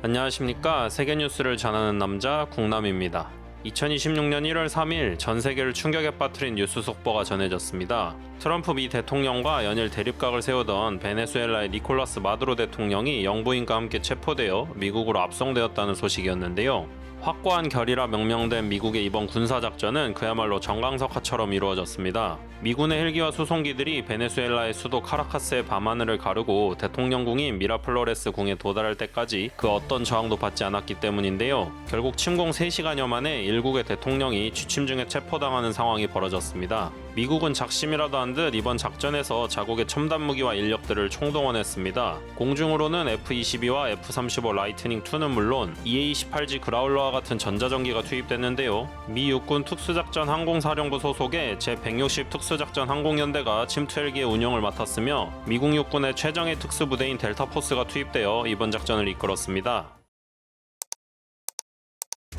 안녕하십니까. 세계뉴스를 전하는 남자 국남입니다. 2026년 1월 3일 전 세계를 충격에 빠뜨린 뉴스 속보가 전해졌습니다. 트럼프 미 대통령과 연일 대립각을 세우던 베네수엘라의 니콜라스 마두로 대통령이 영부인과 함께 체포되어 미국으로 압송되었다는 소식이었는데요. 확고한 결의라 명명된 미국의 이번 군사작전은 그야말로 정강석화처럼 이루어졌습니다. 미군의 헬기와 수송기들이 베네수엘라의 수도 카라카스의 밤하늘을 가르고 대통령궁인 미라플로레스 궁에 도달할 때까지 그 어떤 저항도 받지 않았기 때문인데요. 결국 침공 3시간여 만에 일국의 대통령이 취침 중에 체포당하는 상황이 벌어졌습니다. 미국은 작심이라도 한 듯 이번 작전에서 자국의 첨단 무기와 인력들을 총동원했습니다. 공중으로는 F-22와 F-35 라이트닝2는 물론 EA-18G 그라울러와 같은 전자전기가 투입됐는데요. 미 육군 특수작전 항공사령부 소속의 제160 특수작전 항공연대가 침투 헬기의 운영을 맡았으며 미국 육군의 최정예 특수부대인 델타포스가 투입되어 이번 작전을 이끌었습니다.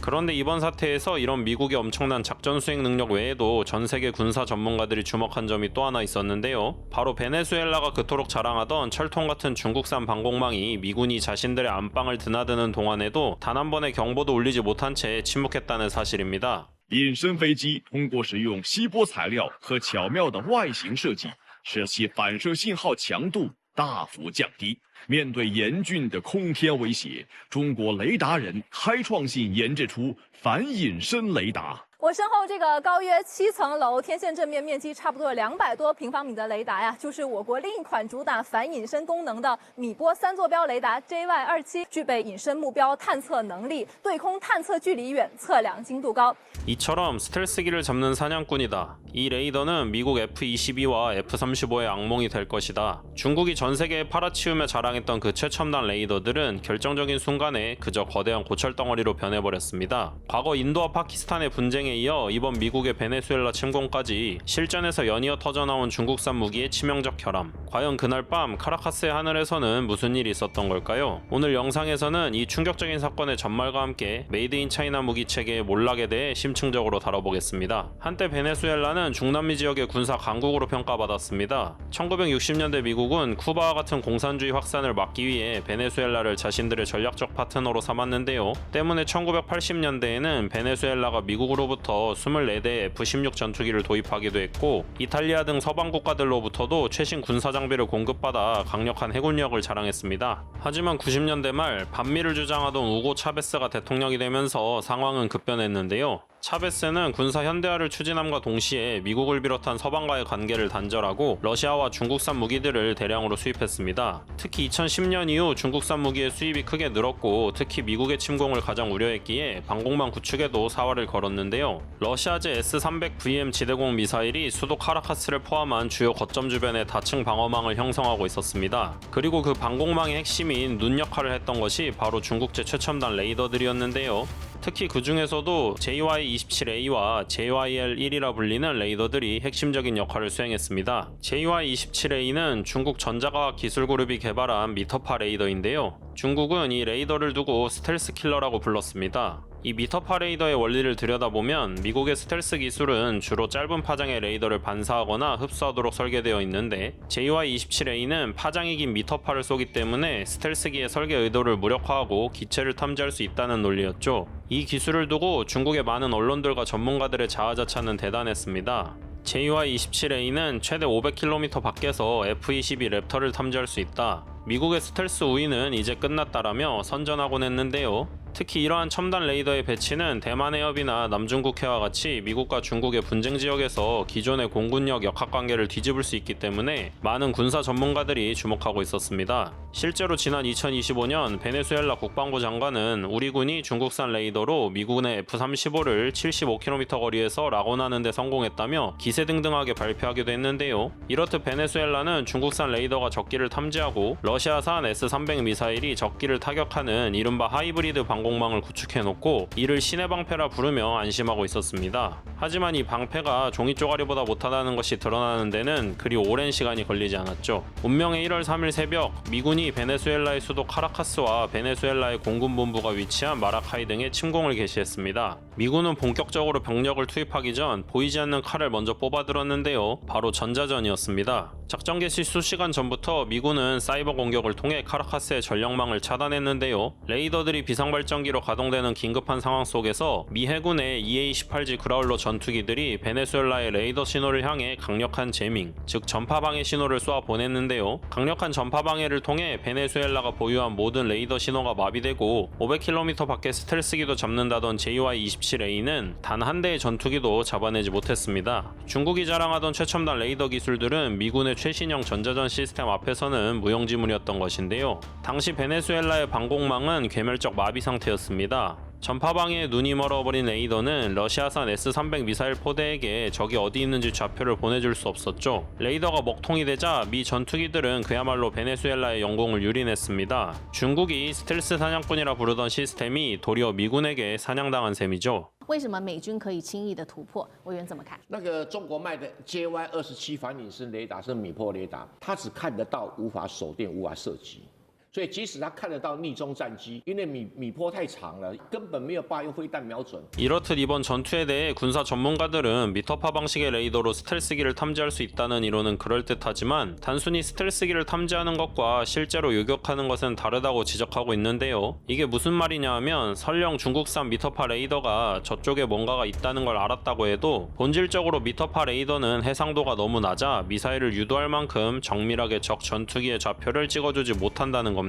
그런데 이번 사태에서 이런 미국의 엄청난 작전 수행 능력 외에도 전 세계 군사 전문가들이 주목한 점이 또 하나 있었는데요. 바로 베네수엘라가 그토록 자랑하던 철통 같은 중국산 방공망이 미군이 자신들의 안방을 드나드는 동안에도 단 한 번의 경보도 울리지 못한 채 침묵했다는 사실입니다. 隐身飞机通过使用锡箔材料和巧妙的外形设计，使其反射信号强度大幅降低。面对严峻的空天威胁，中国雷达人开创性研制出反隐身雷达。 我身后这个高约7层楼、天线正面面积差不多200多平方米的雷达呀，就是我国另一款主打反隐身功能的米波3座标雷达 JY27，具备隐身目标探测能力，对空探测距离远，测量精度高。 이처럼 스텔스기를 잡는 사냥꾼이다. 이 레이더는 미국 F-22와 F-35의 악몽이 될 것이다. 중국이 전 세계에 팔아치우며 자랑했던 그 최첨단 레이더들은 결정적인 순간에 그저 거대한 고철덩어리로 변해버렸습니다. 과거 인도와 파키스탄의 분쟁에 이어 이번 미국의 베네수엘라 침공까지 실전에서 연이어 터져나온 중국산 무기의 치명적 결함. 과연 그날 밤 카라카스의 하늘에서는 무슨 일이 있었던 걸까요? 오늘 영상에서는 이 충격적인 사건의 전말과 함께 메이드 인 차이나 무기 체계의 몰락에 대해 심층적으로 다뤄보겠습니다. 한때 베네수엘라는 중남미 지역의 군사 강국으로 평가받았습니다. 1960년대 미국은 쿠바와 같은 공산주의 확산을 막기 위해 베네수엘라를 자신들의 전략적 파트너로 삼았는데요. 때문에 1980년대에는 베네수엘라가 미국으로부터 24대의 F-16 전투기를 도입하기도 했고 이탈리아 등 서방 국가들로부터도 최신 군사 장비를 공급받아 강력한 해군력을 자랑했습니다. 하지만 90년대 말 반미를 주장하던 우고 차베스가 대통령이 되면서 상황은 급변했는데요. 차베스는 군사 현대화를 추진함과 동시에 미국을 비롯한 서방과의 관계를 단절하고 러시아와 중국산 무기들을 대량으로 수입했습니다. 특히 2010년 이후 중국산 무기의 수입이 크게 늘었고 특히 미국의 침공을 가장 우려했기에 방공망 구축에도 사활을 걸었는데요. 러시아제 S-300VM 지대공 미사일이 수도 카라카스를 포함한 주요 거점 주변에 다층 방어망을 형성하고 있었습니다. 그리고 그 방공망의 핵심인 눈 역할을 했던 것이 바로 중국제 최첨단 레이더들이었는데요. 특히 그 중에서도 JY27A와 JYL1이라 불리는 레이더들이 핵심적인 역할을 수행했습니다. JY27A는 중국 전자과학 기술그룹이 개발한 미터파 레이더인데요. 중국은 이 레이더를 두고 스텔스 킬러라고 불렀습니다. 이 미터파 레이더의 원리를 들여다보면 미국의 스텔스 기술은 주로 짧은 파장의 레이더를 반사하거나 흡수하도록 설계되어 있는데 JY27A는 파장이 긴 미터파를 쏘기 때문에 스텔스기의 설계 의도를 무력화하고 기체를 탐지할 수 있다는 논리였죠. 이 기술을 두고 중국의 많은 언론들과 전문가들의 자아자찬은 대단했습니다. JY27A는 최대 500km 밖에서 F-22 랩터를 탐지할 수 있다. 미국의 스텔스 우위는 이제 끝났다라며 선전하곤 했는데요. 특히 이러한 첨단 레이더의 배치는 대만 해협이나 남중국해와 같이 미국과 중국의 분쟁 지역에서 기존의 공군력 역학관계를 뒤집을 수 있기 때문에 많은 군사 전문가들이 주목하고 있었습니다. 실제로 지난 2025년 베네수엘라 국방부 장관은 우리 군이 중국산 레이더로 미군의 F-35를 75km 거리에서 락온하는 데 성공했다며 기세등등하게 발표하기도 했는데요. 이렇듯 베네수엘라는 중국산 레이더가 적기를 탐지하고 러시아산 S-300 미사일이 적기를 타격하는 이른바 하이브리드 방공망을 구축해놓고 이를 신의 방패라 부르며 안심하고 있었습니다. 하지만 이 방패가 종이 쪼가리보다 못하다는 것이 드러나는 데는 그리 오랜 시간이 걸리지 않았죠. 운명의 1월 3일 새벽 미군이 미군이 베네수엘라의 수도 카라카스와 베네수엘라의 공군본부가 위치한 마라카이 등에 침공을 개시했습니다. 미군은 본격적으로 병력을 투입하기 전 보이지 않는 칼을 먼저 뽑아들었는데요. 바로 전자전이었습니다. 작전 개시 수시간 전부터 미군은 사이버 공격을 통해 카라카스의 전력망을 차단했는데요. 레이더들이 비상발전기로 가동되는 긴급한 상황 속에서 미 해군의 EA-18G 그라울러 전투기들이 베네수엘라의 레이더 신호를 향해 강력한 제밍, 즉 전파방해 신호를 쏘아 보냈는데요. 강력한 전파방해를 통해 베네수엘라가 보유한 모든 레이더 신호가 마비되고 500km 밖의 스텔스기도 잡는다던 JY-27A는 단 한 대의 전투기도 잡아내지 못했습니다. 중국이 자랑하던 최첨단 레이더 기술들은 미군의 최신형 전자전 시스템 앞에서는 무용지물이었던 것인데요. 당시 베네수엘라의 방공망은 괴멸적 마비 상태였습니다. 전파방해에 눈이 멀어버린 레이더는 러시아산 S-300 미사일 포대에게 적이 어디 있는지 좌표를 보내줄 수 없었죠. 레이더가 먹통이 되자 미 전투기들은 그야말로 베네수엘라의 영공을 유린했습니다. 중국이 스텔스 사냥꾼이라 부르던 시스템이 도리어 미군에게 사냥당한 셈이죠. 为什么美军可以轻易的突破？委员怎么看？那个中国卖的 JY-27反隐身雷达是米波雷达，它只看得到，无法手电，无法射击。 所以即使他看得到逆中战机，因为米坡太长了，根本没有办法用飞弹瞄准。 이렇듯 이번 전투에 대해 군사 전문가들은 미터파 방식의 레이더로 스텔스기를 탐지할 수 있다는 이론은 그럴듯하지만 단순히 스텔스기를 탐지하는 것과 실제로 요격하는 것은 다르다고 지적하고 있는데요. 이게 무슨 말이냐 하면 설령 중국산 미터파 레이더가 저쪽에 뭔가가 있다는 걸 알았다고 해도 본질적으로 미터파 레이더는 해상도가 너무 낮아 미사일을 유도할 만큼 정밀하게 적 전투기의 좌표를 찍어주지 못한다는 겁니다.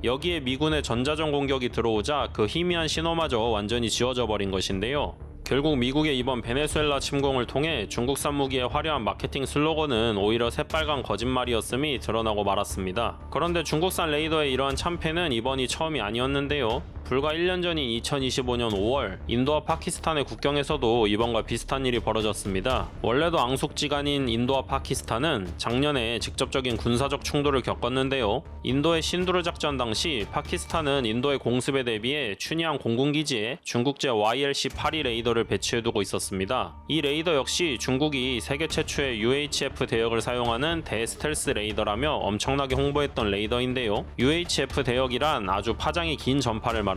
여기에 미군의 전자전 공격이 들어오자 그 희미한 신호마저 완전히 지워져 버린 것인데요. 결국 미국의 이번 베네수엘라 침공을 통해 중국산 무기의 화려한 마케팅 슬로건은 오히려 새빨간 거짓말이었음이 드러나고 말았습니다. 그런데 중국산 레이더의 이러한 참패는 이번이 처음이 아니었는데요. 불과 1년 전인 2025년 5월 인도와 파키스탄의 국경에서도 이번과 비슷한 일이 벌어졌습니다. 원래도 앙숙지간인 인도와 파키스탄은 작년에 직접적인 군사적 충돌을 겪었는데요. 인도의 신두르 작전 당시 파키스탄은 인도의 공습에 대비해 춘향 공군기지에 중국제 YLC-82 레이더를 배치해두고 있었습니다. 이 레이더 역시 중국이 세계 최초의 UHF 대역을 사용하는 대스텔스 레이더라며 엄청나게 홍보했던 레이더인데요. UHF 대역이란 아주 파장이 긴 전파를 말합니다.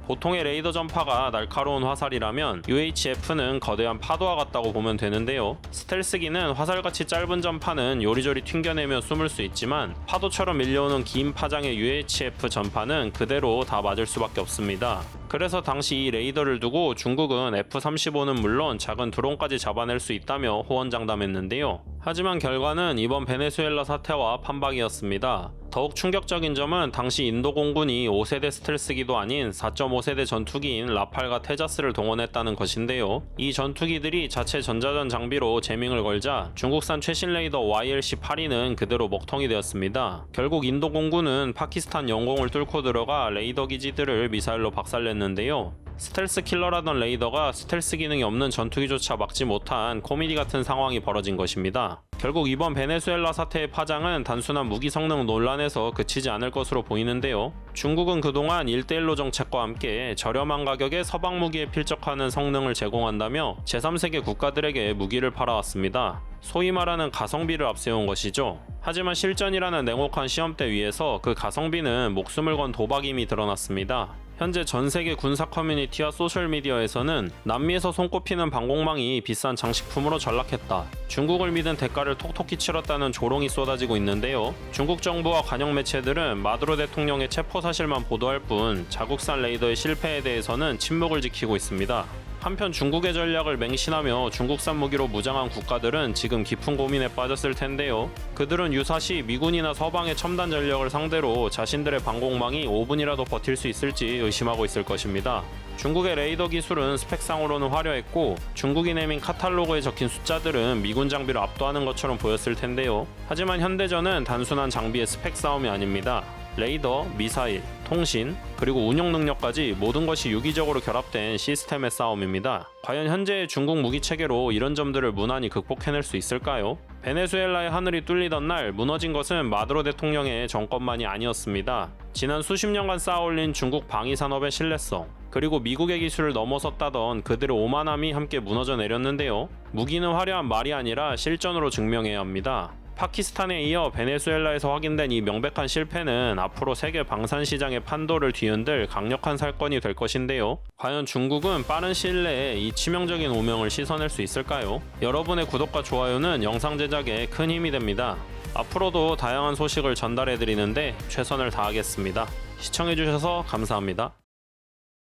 보통의 레이더 전파가 날카로운 화살이라면 UHF는 거대한 파도와 같다고 보면 되는데요. 스텔스기는 화살같이 짧은 전파는 요리조리 튕겨내며 숨을 수 있지만 파도처럼 밀려오는 긴 파장의 UHF 전파는 그대로 다 맞을 수밖에 없습니다. 그래서 당시 이 레이더를 두고 중국은 F-35는 물론 작은 드론까지 잡아낼 수 있다며 호언장담했는데요. 하지만 결과는 이번 베네수엘라 사태와 판박이었습니다. 더욱 충격적인 점은 당시 인도 공군이 5세대 스텔스기도 아닌 4.5세대 전투기인 라팔과 테자스를 동원했다는 것인데요. 이 전투기들이 자체 전자전 장비로 제밍을 걸자 중국산 최신 레이더 YLC-82는 그대로 먹통이 되었습니다. 결국 인도 공군은 파키스탄 영공을 뚫고 들어가 레이더 기지들을 미사일로 박살냈는데요. 스텔스 킬러라던 레이더가 스텔스 기능이 없는 전투기조차 막지 못한 코미디 같은 상황이 벌어진 것입니다. 결국 이번 베네수엘라 사태의 파장은 단순한 무기 성능 논란에서 그치지 않을 것으로 보이는데요. 중국은 그동안 1:1로 정책과 함께 저렴한 가격에 서방 무기에 필적하는 성능을 제공한다며 제3세계 국가들에게 무기를 팔아왔습니다. 소위 말하는 가성비를 앞세운 것이죠. 하지만 실전이라는 냉혹한 시험대 위에서 그 가성비는 목숨을 건 도박임이 드러났습니다. 현재 전 세계 군사 커뮤니티와 소셜미디어에서는 남미에서 손꼽히는 방공망이 비싼 장식품으로 전락했다. 중국을 믿은 대가를 톡톡히 치렀다는 조롱이 쏟아지고 있는데요. 중국 정부와 관영 매체들은 마두로 대통령의 체포 사실만 보도할 뿐 자국산 레이더의 실패에 대해서는 침묵을 지키고 있습니다. 한편 중국의 전략을 맹신하며 중국산 무기로 무장한 국가들은 지금 깊은 고민에 빠졌을 텐데요. 그들은 유사시 미군이나 서방의 첨단 전력을 상대로 자신들의 방공망이 5분이라도 버틸 수 있을지 의심하고 있을 것입니다. 중국의 레이더 기술은 스펙상으로는 화려했고 중국이 내민 카탈로그에 적힌 숫자들은 미군 장비를 압도하는 것처럼 보였을 텐데요. 하지만 현대전은 단순한 장비의 스펙 싸움이 아닙니다. 레이더, 미사일, 통신, 그리고 운용 능력까지 모든 것이 유기적으로 결합된 시스템의 싸움입니다. 과연 현재의 중국 무기 체계로 이런 점들을 무난히 극복해낼 수 있을까요? 베네수엘라의 하늘이 뚫리던 날 무너진 것은 마두로 대통령의 정권만이 아니었습니다. 지난 수십 년간 쌓아올린 중국 방위산업의 신뢰성, 그리고 미국의 기술을 넘어섰다던 그들의 오만함이 함께 무너져 내렸는데요. 무기는 화려한 말이 아니라 실전으로 증명해야 합니다. 파키스탄에 이어 베네수엘라에서 확인된 이 명백한 실패는 앞으로 세계 방산 시장의 판도를 뒤흔들 강력한 살건이 될 것인데요. 과연 중국은 빠른 시일 내에 이 치명적인 오명을 씻어낼 수 있을까요? 여러분의 구독과 좋아요는 영상 제작에 큰 힘이 됩니다. 앞으로도 다양한 소식을 전달해드리는데 최선을 다하겠습니다. 시청해주셔서 감사합니다.